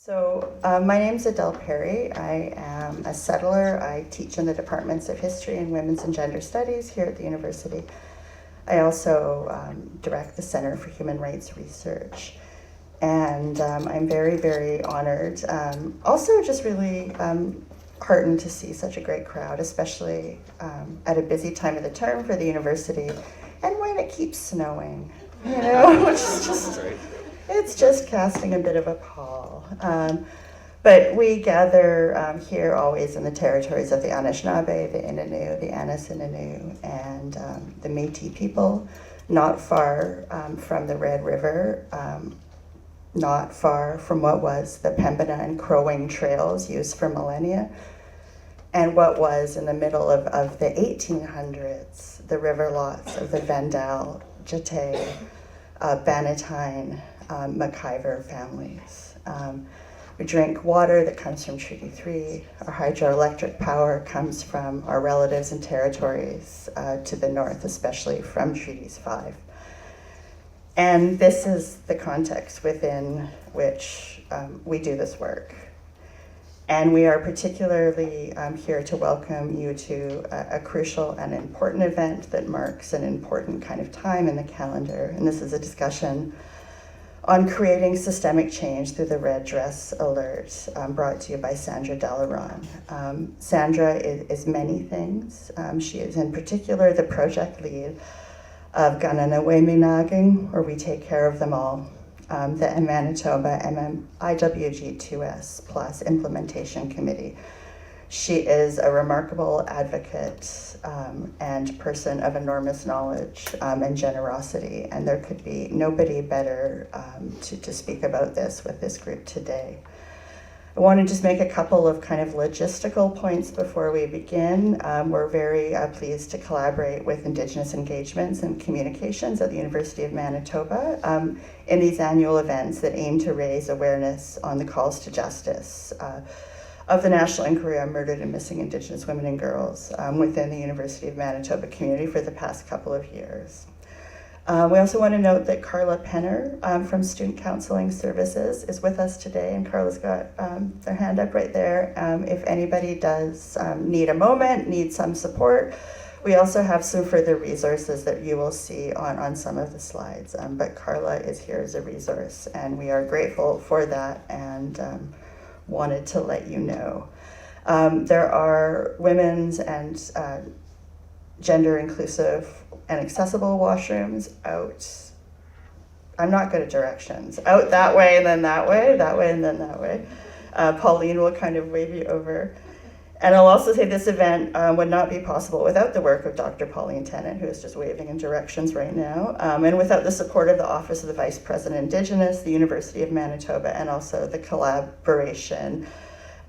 My name's Adele Perry. I am a settler. I teach in the departments of History and Women's and Gender Studies here at the university. I also direct the Center for Human Rights Research. And I'm very, very honored. Also just really heartened to see such a great crowd, especially at a busy time of the term for the university and when it keeps snowing, you know, which is just... It's just casting a bit of a pall. But we gather here always in the territories of the Anishinaabe, the Innu, the Anisinanu, and the Métis people, not far from the Red River, not far from what was the Pembina and Crow Wing trails used for millennia, and what was in the middle of the 1800s, the river lots of the Vandal, Jete, Bannatyne, McIver families. We drink water that comes from Treaty 3. Our hydroelectric power comes from our relatives and territories to the north, especially from Treaties 5. And this is the context within which we do this work. And we are particularly here to welcome you to a crucial and important event that marks an important kind of time in the calendar. And this is a discussion on creating systemic change through the Red Dress Alert, brought to you by Sandra Delaronde. Sandra is many things. She is in particular the project lead of Giganawenimaanaanig, where we take care of them all, the Manitoba IWG2S Plus Implementation Committee. She is a remarkable advocate and person of enormous knowledge and generosity, and there could be nobody better to speak about this with this group today. I want to just make a couple of kind of logistical points before we begin. We're very pleased to collaborate with Indigenous engagements and communications at the University of Manitoba in these annual events that aim to raise awareness on the calls to justice of the National Inquiry on Murdered and Missing Indigenous Women and Girls within the University of Manitoba community for the past couple of years. We also want to note that Carla Penner from Student Counseling Services is with us today, and Carla's got their hand up right there. If anybody does need a moment, need some support, we also have some further resources that you will see on some of the slides, but Carla is here as a resource, and we are grateful for that and wanted to let you know. There are women's and gender inclusive and accessible washrooms out. I'm not good at directions. Out that way and then that way and then that way. Pauline will kind of wave you over. And I'll also say this event would not be possible without the work of Dr. Pauline Tennant, who is just waving in directions right now, and without the support of the Office of the Vice President Indigenous, the University of Manitoba, and also the collaboration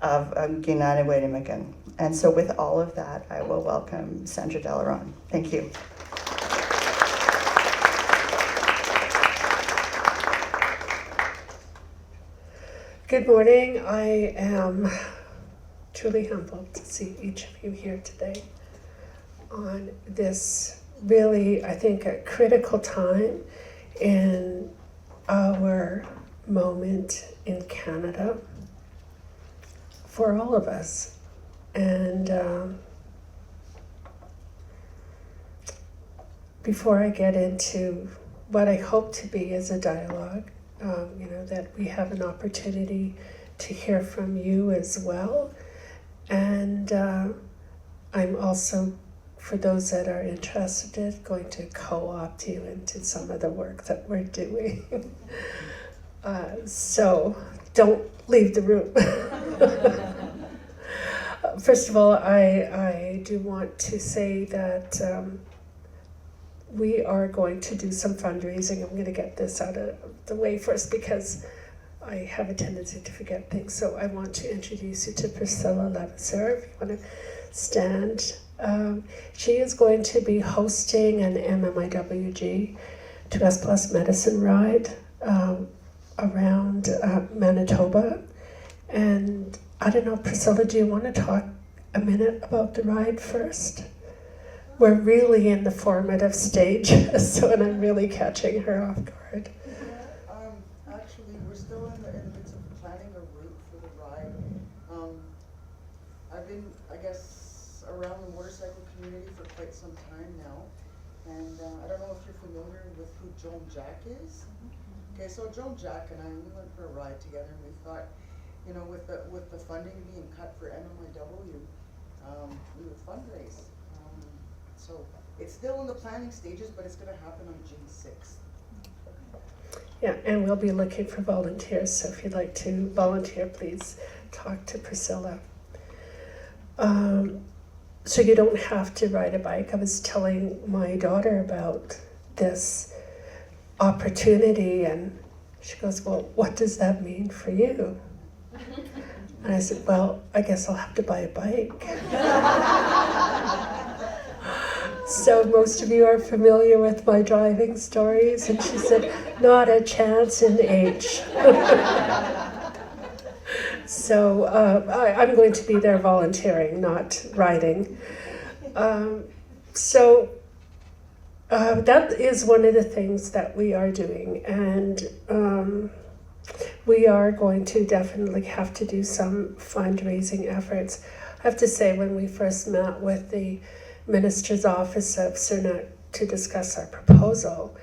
of Giganawenimaanaanig. And so with all of that, I will welcome Sandra Delaronde. Thank you. Good morning. I am truly humbled to see each of you here today on this really, I think, a critical time in our moment in Canada for all of us. And before I get into what I hope to be as a dialogue, that we have an opportunity to hear from you as well. And I'm also, for those that are interested, going to co-opt you into some of the work that we're doing. So don't leave the room. First of all, I do want to say that we are going to do some fundraising. I'm going to get this out of the way first because I have a tendency to forget things. So I want to introduce you to Priscilla Levasseur, if you want to stand. She is going to be hosting an MMIWG 2S Plus medicine ride around Manitoba. And I don't know, Priscilla, do you want to talk a minute about the ride first? We're really in the formative stage, and I'm really catching her off guard. Actually, we're still in the midst of planning a route. I've been, I guess, around the motorcycle community for quite some time now. And I don't know if you're familiar with who Joan Jack is. Okay, so Joan Jack and I, we went for a ride together, and we thought, you know, with the funding being cut for MMIW, we would fundraise. So it's still in the planning stages, but it's going to happen on June 6th. Yeah, and we'll be looking for volunteers, so if you'd like to volunteer, please talk to Priscilla. So you don't have to ride a bike. I was telling my daughter about this opportunity, and she goes, well, what does that mean for you? And I said, well, I guess I'll have to buy a bike. So most of you are familiar with my driving stories, and she said, not a chance in H. So I'm going to be there volunteering, not riding. So that is one of the things that we are doing, and we are going to definitely have to do some fundraising efforts. I have to say, when we first met with the Minister's Office of CERNAC to discuss our proposal,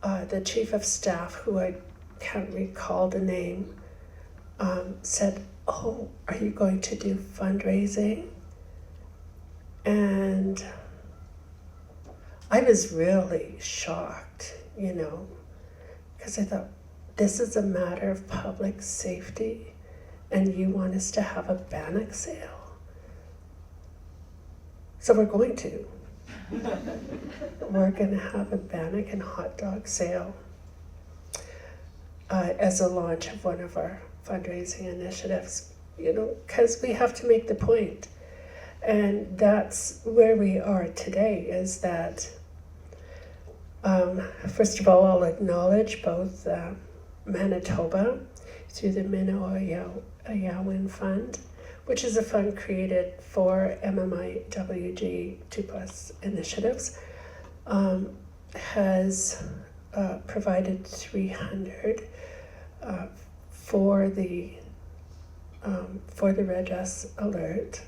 the Chief of Staff, who I can't recall the name, said, oh, are you going to do fundraising? And I was really shocked, you know, because I thought, this is a matter of public safety, and you want us to have a bannock sale? So we're going to. We're going to have a bannock and hot dog sale as a launch of one of our fundraising initiatives, you know, because we have to make the point. And that's where we are today, is that, first of all, I'll acknowledge both Manitoba through the Giganawenimaanaanig Fund, which is a fund created for MMIWG 2+ initiatives, has provided 300 for the Red Dress Alert.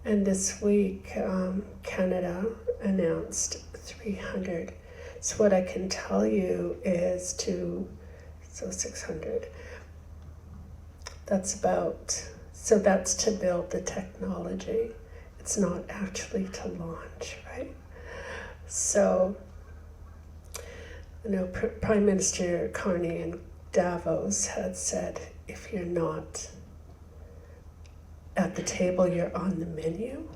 And this week, Canada announced 300. So what I can tell you is 600. That's to build the technology. It's not actually to launch, right? So, you know, Prime Minister Carney in Davos had said, if you're not at the table, you're on the menu.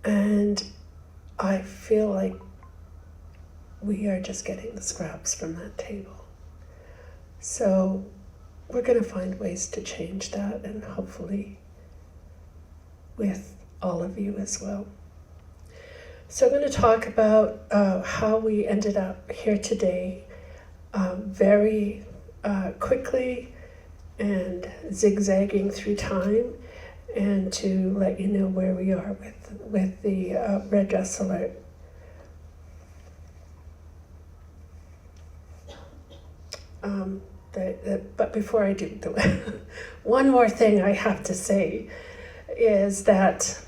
And I feel like we are just getting the scraps from that table. So we're going to find ways to change that, and hopefully with all of you as well. So I'm going to talk about how we ended up here today, very quickly and zigzagging through time, and to let you know where we are with the Red Dress Alert. But before I do, one more thing I have to say is that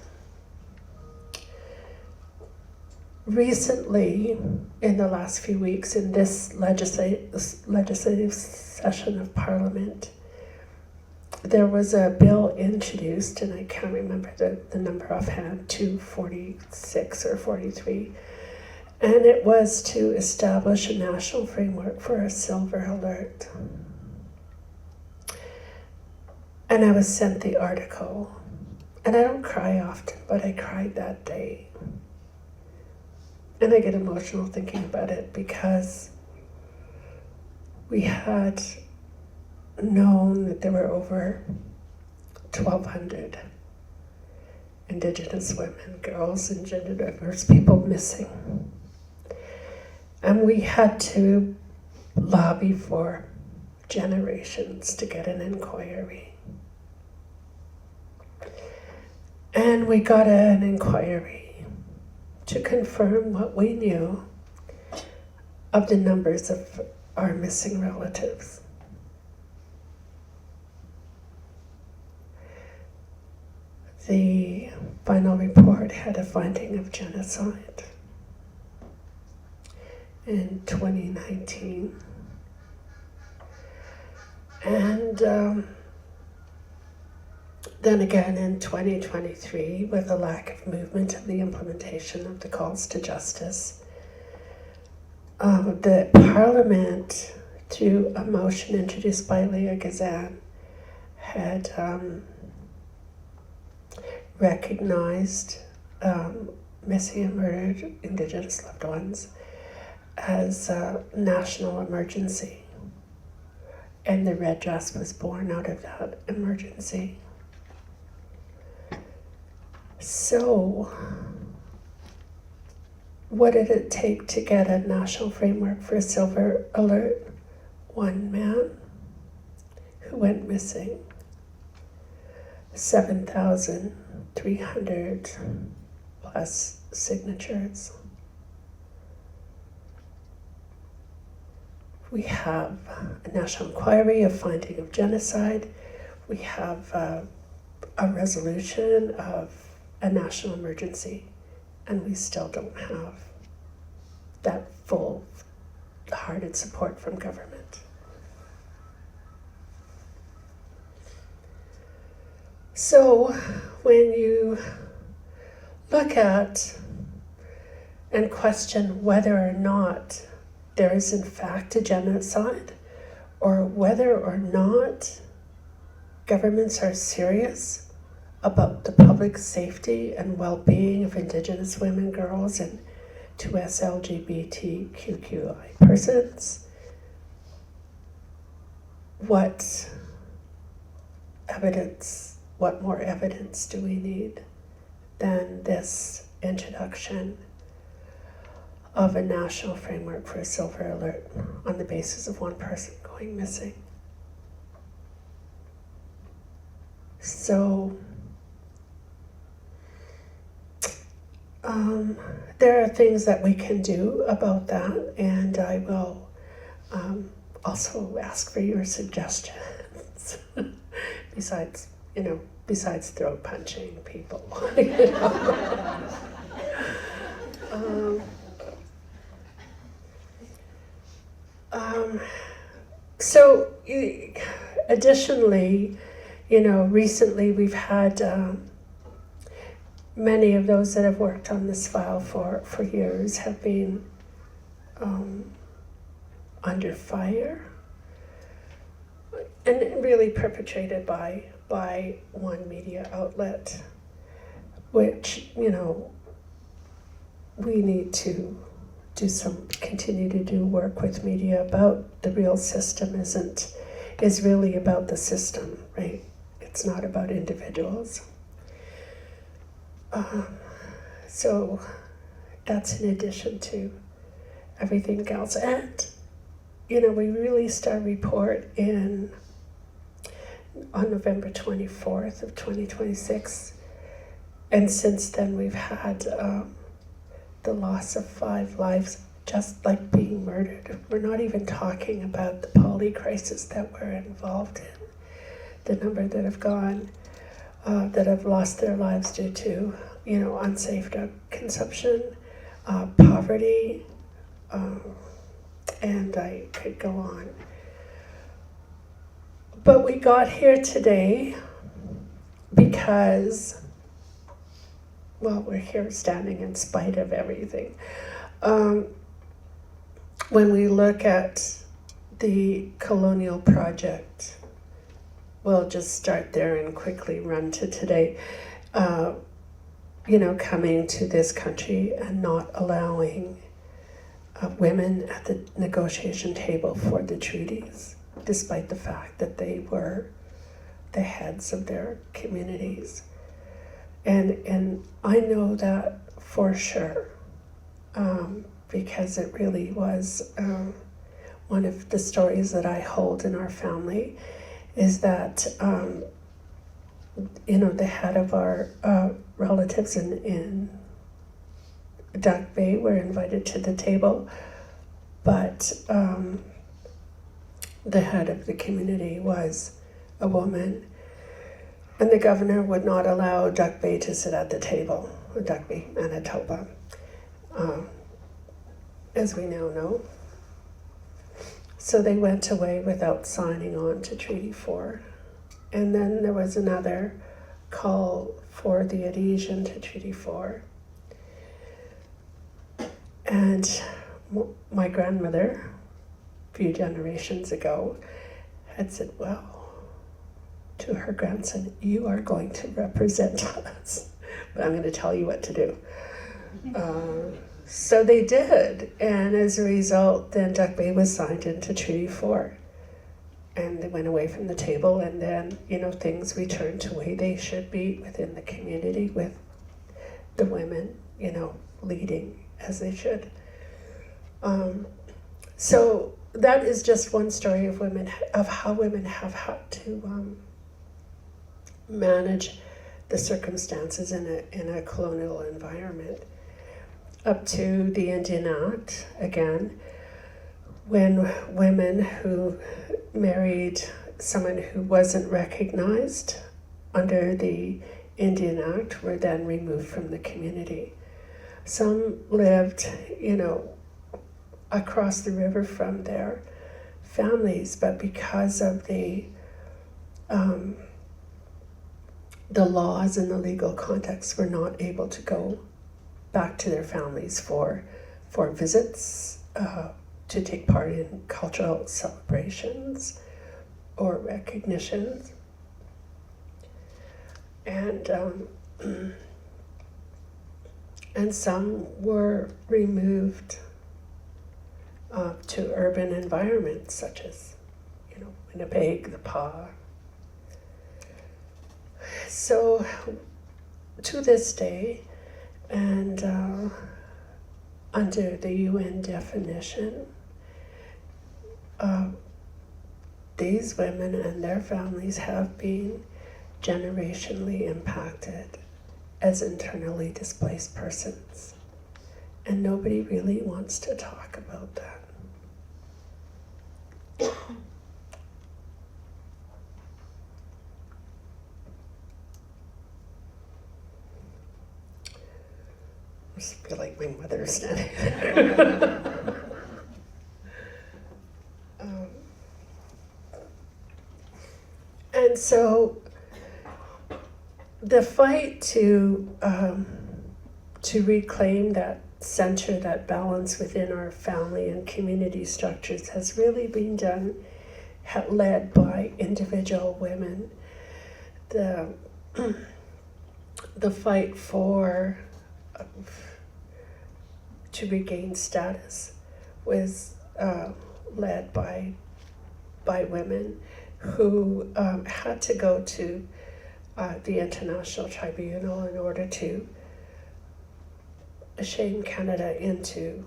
recently, in the last few weeks, in this legislative session of Parliament, there was a bill introduced, and I can't remember the number offhand, 246 or 43, and it was to establish a national framework for a silver alert. And I was sent the article, and I don't cry often, but I cried that day. And I get emotional thinking about it, because we had known that there were over 1,200 Indigenous women, girls, and gender diverse people missing. And we had to lobby for generations to get an inquiry. And we got an inquiry to confirm what we knew of the numbers of our missing relatives. the final report had a finding of genocide in 2019. And then again in 2023, with a lack of movement of the implementation of the calls to justice, the Parliament, through a motion introduced by Leah Gazan, had recognized missing and murdered Indigenous loved ones as a national emergency. And the red dress was born out of that emergency. So, what did it take to get a national framework for a silver alert? One man who went missing, 7,300 plus signatures. We have a national inquiry, a finding of genocide. We have a resolution of a national emergency, and we still don't have that full-hearted support from government. So when you look at and question whether or not there is in fact a genocide, or whether or not governments are serious about the public safety and well-being of Indigenous women, girls, and 2S LGBTQI persons, what more evidence do we need than this introduction of a national framework for a silver alert on the basis of one person going missing? So, there are things that we can do about that, and I will also ask for your suggestions. besides throat punching people. So, additionally, recently we've had many of those that have worked on this file for years have been under fire, and really perpetrated by one media outlet, which, we need to continue to do work with media about. The real system is really about the system, right? It's not about individuals. So that's in addition to everything else. And, we released our report on November 24th of 2026. And since then we've had the loss of 5 lives just like being murdered. We're not even talking about the poly crisis that we're involved in. The number that have gone, that have lost their lives due to, unsafe drug consumption, poverty, and I could go on. But we got here today because, we're here standing in spite of everything. When we look at the colonial project, we'll just start there and quickly run to today. Coming to this country and not allowing women at the negotiation table for the treaties, despite the fact that they were the heads of their communities. And I know that for sure, because it really was one of the stories that I hold in our family, is that the head of our relatives in Duck Bay were invited to the table, but the head of the community was a woman, And the governor would not allow Duck Bay to sit at the table, or Duck Bay, Manitoba, as we now know. So they went away without signing on to Treaty 4. And then there was another call for the adhesion to Treaty 4. And my grandmother, a few generations ago, had said, well, to her grandson, you are going to represent us, but I'm going to tell you what to do. So they did, and as a result, then Duck Bay was signed into Treaty 4. And they went away from the table, and then, things returned to the way they should be within the community, with the women, leading as they should. So that is just one story of women, of how women have had to manage the circumstances in a colonial environment. Up to the Indian Act, again, when women who married someone who wasn't recognized under the Indian Act were then removed from the community. Some lived, across the river from their families, but because of the laws and the legal context, were not able to go back to their families for visits, to take part in cultural celebrations or recognitions. And some were removed to urban environments such as, Winnipeg, the PA. So to this day, and under the UN definition, these women and their families have been generationally impacted as internally displaced persons. And nobody really wants to talk about that. I just feel like my mother standing there. And so the fight to reclaim that center, that balance within our family and community structures has really been done, led by individual women. The fight to regain status was led by women who had to go to the International Tribunal in order to shame Canada into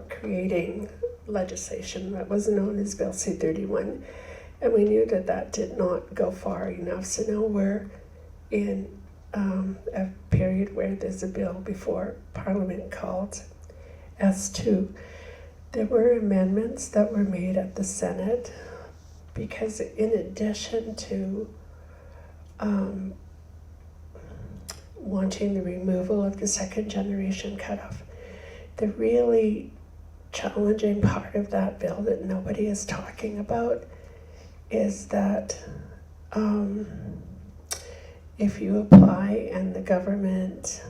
creating legislation that was known as Bill C-31. And we knew that did not go far enough. So now we're in a period where there's a bill before Parliament called S2. There were amendments that were made at the Senate because in addition to wanting the removal of the second generation cutoff, the really challenging part of that bill that nobody is talking about is that if you apply and the government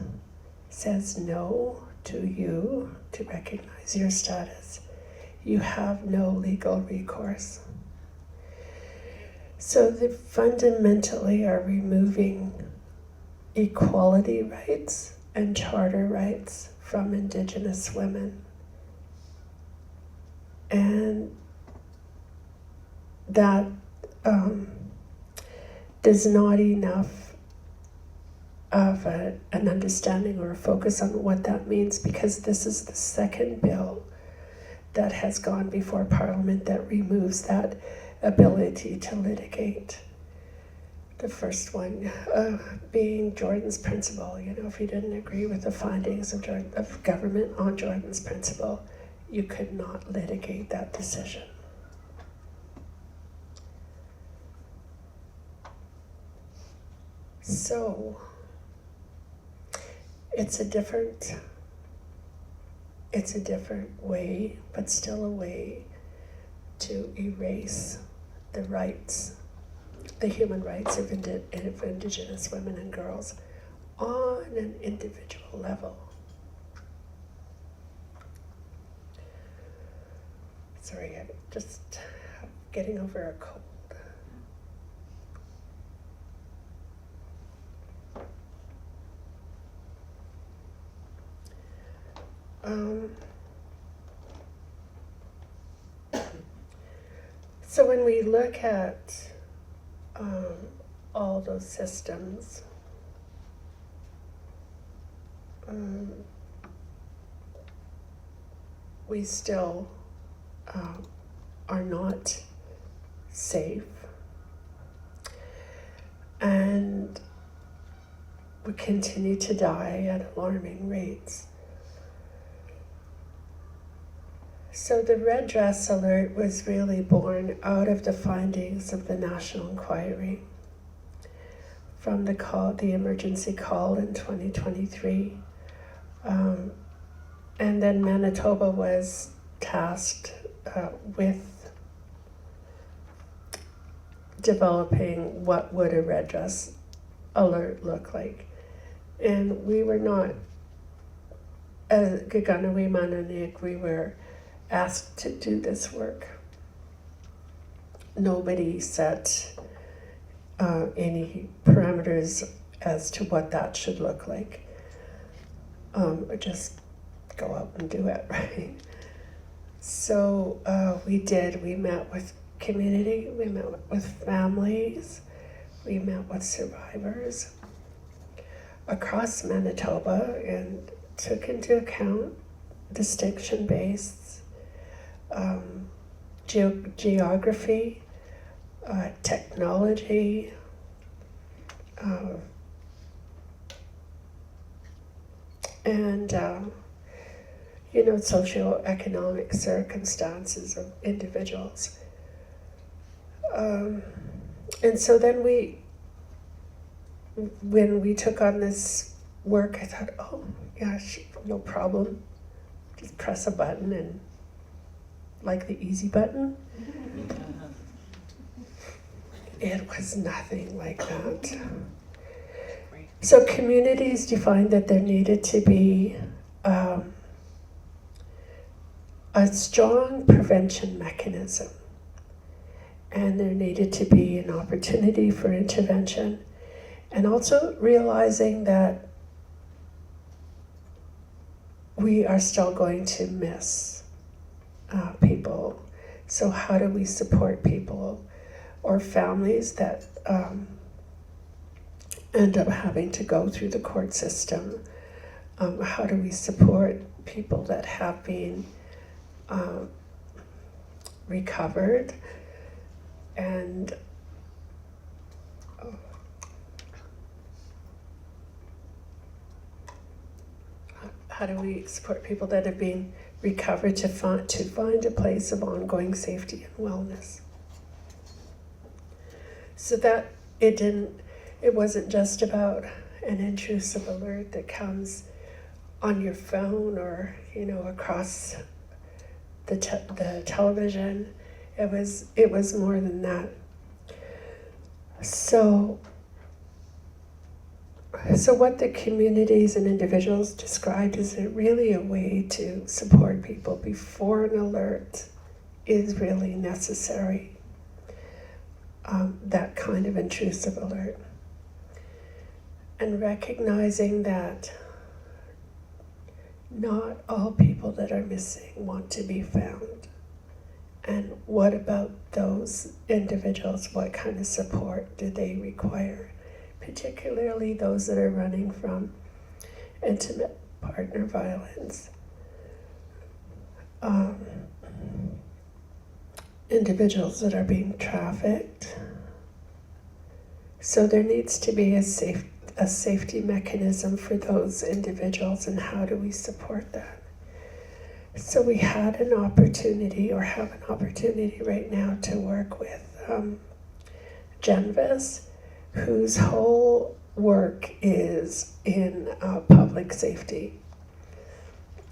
says no to you to recognize your status, you have no legal recourse. So they fundamentally are removing equality rights and charter rights from Indigenous women. And that there's not enough of an understanding or a focus on what that means, because this is the second bill that has gone before Parliament that removes that ability to litigate. The first one being Jordan's principle. If you didn't agree with the findings of government on Jordan's principle, you could not litigate that decision. So it's a different way, but still a way to erase the rights, the human rights of Indigenous women and girls on an individual level. Sorry, I'm just getting over a cold. So when we look at all those systems, we still are not safe, and we continue to die at alarming rates. So the Red Dress Alert was really born out of the findings of the National Inquiry from the emergency call in 2023. And then Manitoba was tasked with developing what would a Red Dress Alert look like. And we were not, as Giganawenimaanaanig, we were asked to do this work. Nobody set any parameters as to what that should look like. Just go out and do it, right? So we met with community, we met with families, we met with survivors across Manitoba and took into account distinction-based geography, technology, and socioeconomic circumstances of individuals. And so then when we took on this work, I thought, oh gosh, no problem. Just press a button, and like the easy button. It was nothing like that. So communities defined that there needed to be a strong prevention mechanism, and there needed to be an opportunity for intervention, and also realizing that we are still going to miss people. So how do we support people or families that end up having to go through the court system? How do we support people that have been recovered? And how do we support people that have been recovered to find a place of ongoing safety and wellness? So that it wasn't just about an intrusive alert that comes on your phone or across the television. It was more than that. So what the communities and individuals described is really a way to support people before an alert is really necessary. That kind of intrusive alert. And recognizing that not all people that are missing want to be found. And what about those individuals? What kind of support do they require? Particularly those that are running from intimate partner violence. Individuals that are being trafficked. So there needs to be a safety mechanism for those individuals, and how do we support that? So we had an opportunity, or have an opportunity right now, to work with Genvis, whose whole work is in public safety.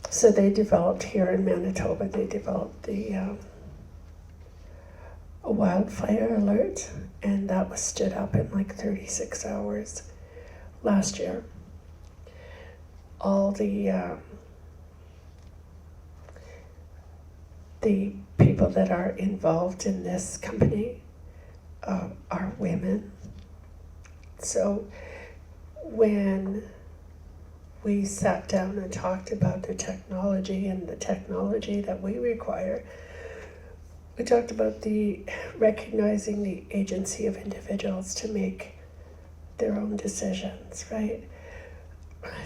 So they developed here in Manitoba, they developed the a wildfire alert, and that was stood up in like 36 hours last year. All the people that are involved in this company are women. So when we sat down and talked about the technology and the technology that we require, we talked about the recognizing the agency of individuals to make their own decisions, right?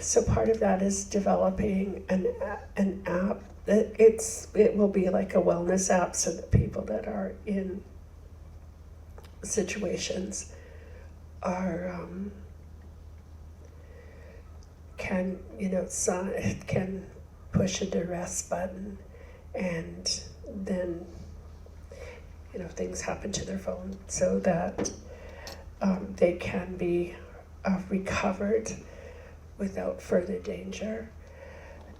So part of that is developing an app. It will be like a wellness app, so that people that are in situations are can push a duress button, and then things happen to their phone, so that they can be recovered without further danger.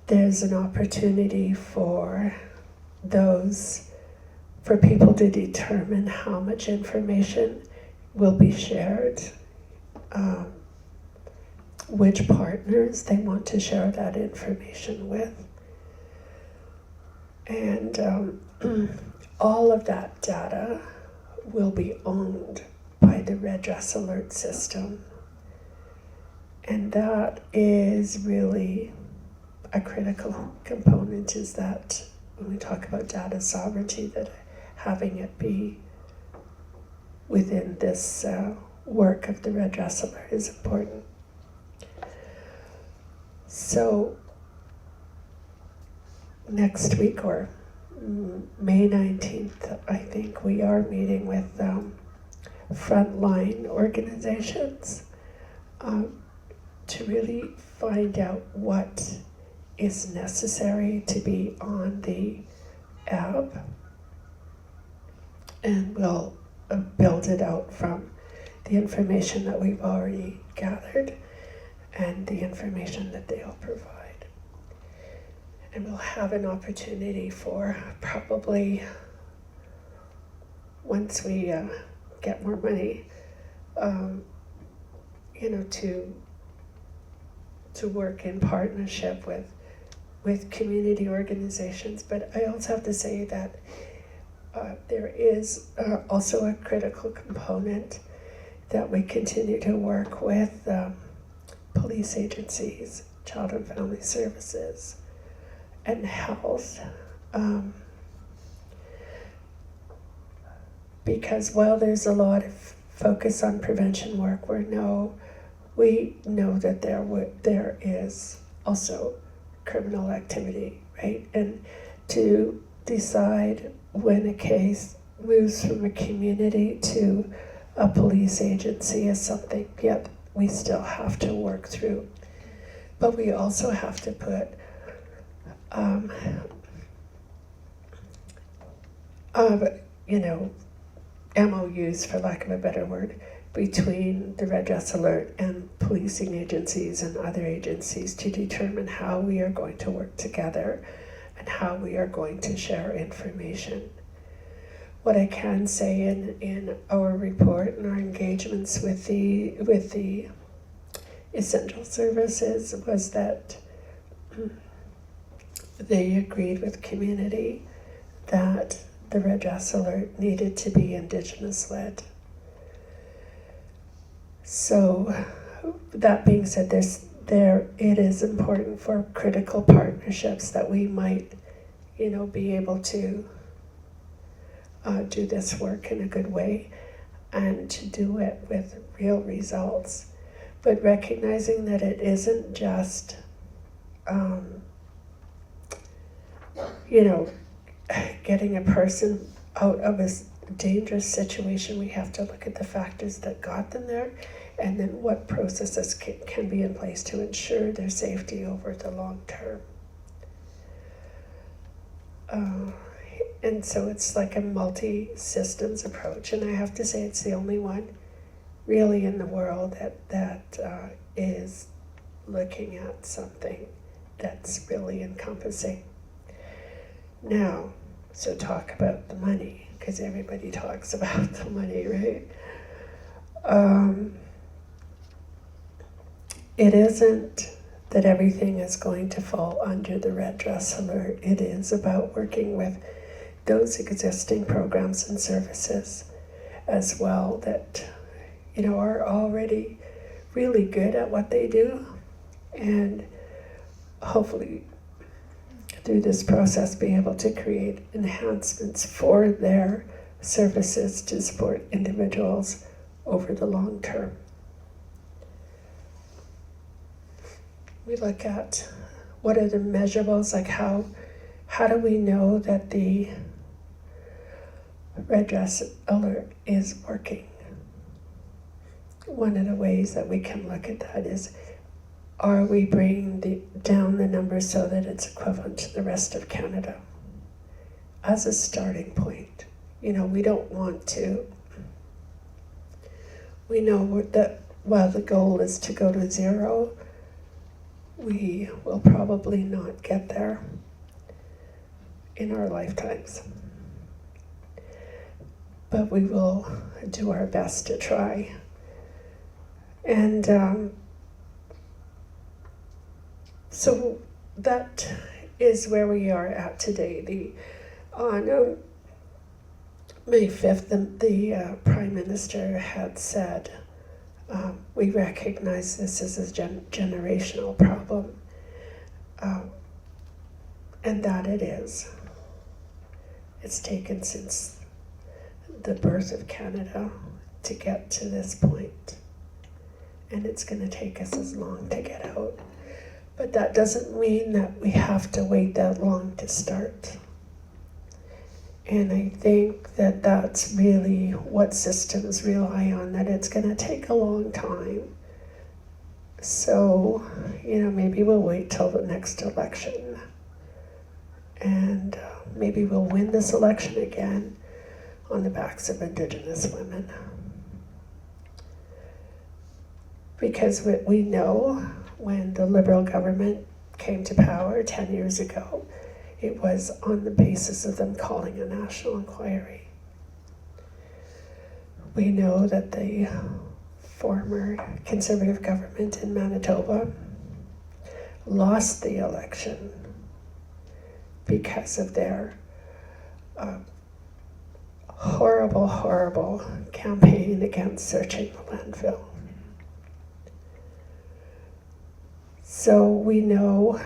There's an opportunity for people to determine how much information will be shared, which partners they want to share that information with. And all of that data will be owned by the Red Dress Alert system. And that is really a critical component, is that when we talk about data sovereignty, that having it be within this work of the Red Dress Alert is important. So next week, or May 19th, I think, we are meeting with frontline organizations to really find out what is necessary to be on the app, and we'll build it out from the information that we've already gathered and the information that they'll provide. And we'll have an opportunity for, probably once we get more money, to work in partnership with community organizations. But I also have to say that there is also a critical component that we continue to work with police agencies, child and family services, and health. Because while there's a lot of focus on prevention work, we know that there is also criminal activity, right? And to decide when a case moves from a community to a police agency is something yet we still have to work through. But we also have to put MOUs, for lack of a better word, between the Red Dress Alert and policing agencies and other agencies to determine how we are going to work together and how we are going to share information. What I can say in our report and our engagements with the essential services was that they agreed with community that the Red Dress Alert needed to be Indigenous-led. So that being said, it is important for critical partnerships that we might, be able to do this work in a good way and to do it with real results. But recognizing that it isn't just, getting a person out of a dangerous situation. We have to look at the factors that got them there, and then what processes can be in place to ensure their safety over the long term. And so it's like a multi-systems approach, and I have to say it's the only one really in the world that is looking at something that's really encompassing. Now, so talk about the money, because everybody talks about the money, right? It isn't that everything is going to fall under the red dress alert. It is about working with those existing programs and services as well that, are already really good at what they do, and hopefully through this process be able to create enhancements for their services to support individuals over the long term. We look at what are the measurables, like how do we know that the red dress alert is working? One of the ways that we can look at that is, are we bringing down the numbers so that it's equivalent to the rest of Canada? As a starting point, we don't want to. We know that while the goal is to go to zero, we will probably not get there in our lifetimes. But we will do our best to try. And so that is where we are at today. On May 5th, the Prime Minister had said, we recognize this as a generational problem, and that it is. It's taken since the birth of Canada to get to this point, and it's going to take us as long to get out. But that doesn't mean that we have to wait that long to start. And I think that that's really what systems rely on, that it's going to take a long time. So, maybe we'll wait till the next election. And maybe we'll win this election again on the backs of Indigenous women. Because we know when the Liberal government came to power 10 years ago, it was on the basis of them calling a national inquiry. We know that the former Conservative government in Manitoba lost the election because of their horrible campaign against searching the landfill. So we know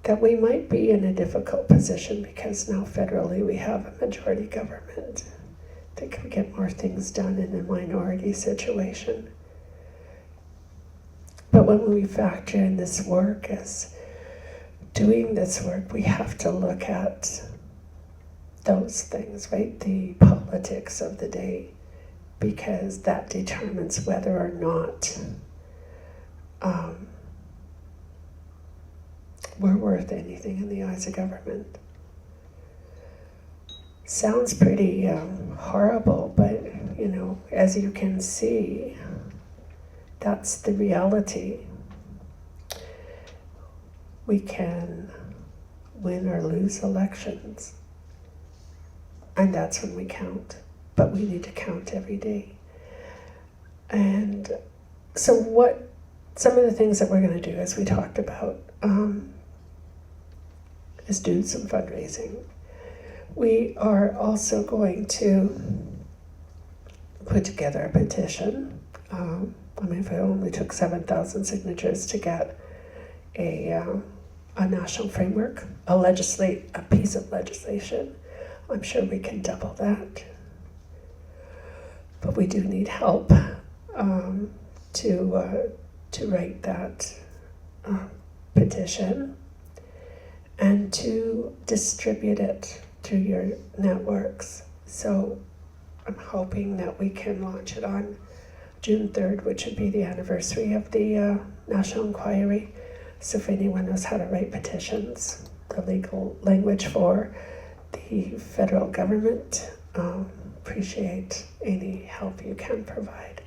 that we might be in a difficult position because now federally we have a majority government that can get more things done in a minority situation. But when we factor in this work as doing this work, we have to look at those things, right? The politics of the day, because that determines whether or not we're worth anything in the eyes of government. Sounds pretty horrible, but as you can see, that's the reality. We can win or lose elections, and that's when we count, but we need to count every day. And so some of the things that we're going to do, as we talked about, is do some fundraising. We are also going to put together a petition. If it only took 7,000 signatures to get a national framework, a piece of legislation, I'm sure we can double that. But we do need help to write that petition and to distribute it through your networks. So I'm hoping that we can launch it on June 3rd, which would be the anniversary of the National Inquiry. So if anyone knows how to write petitions, the legal language for the federal government, appreciate any help you can provide.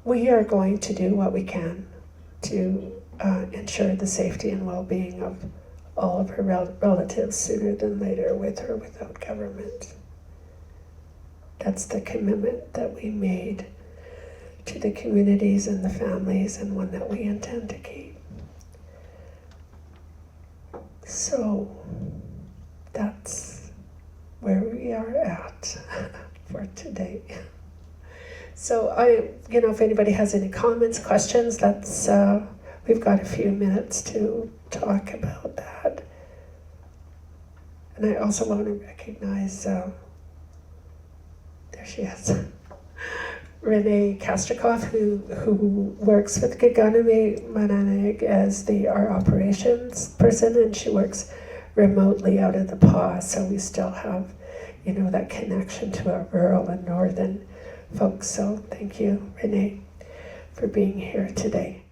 We are going to do what we can to ensure the safety and well-being of all of her relatives sooner than later, with or without government. That's the commitment that we made to the communities and the families, and one that we intend to keep. So that's where we are at for today. So if anybody has any comments, questions, we've got a few minutes to talk about that. And I also want to recognize, there she is, Renee Kastrikoff, who works with Giganawenimaanaanig as our operations person, and she works remotely out of the PAW, so we still have, that connection to our rural and northern folks. So thank you, Renee, for being here today.